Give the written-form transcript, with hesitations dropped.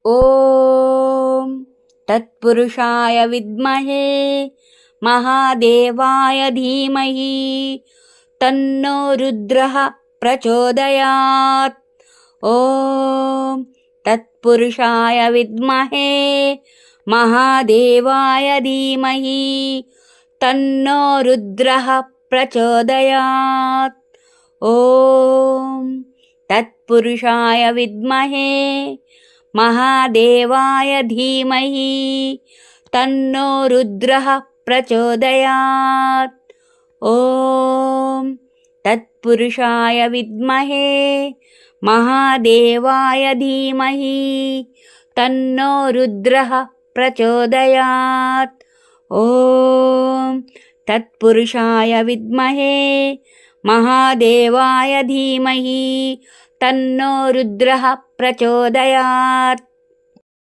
ॐ तत्पुरुषाय विद्महे महादेवाय धीमहि तन्नो रुद्रः प्रचोदयात्। ॐ तत्पुरुषाय विद्महे महादेवाय धीमहि तन्नो रुद्रः प्रचोदयात्। ॐ तत्पुरुषाय विद्महे महादेवाय धीमहि तन्नो रुद्रः प्रचोदयात्। ॐ तत्पुरुषाय विद्महे महादेवाय धीमहि तन्नो रुद्रः प्रचोदयात्। ॐ तत्पुरुषाय विद्महे महादेवाय धीमहि तन्नो रुद्रः प्रचोदयात्।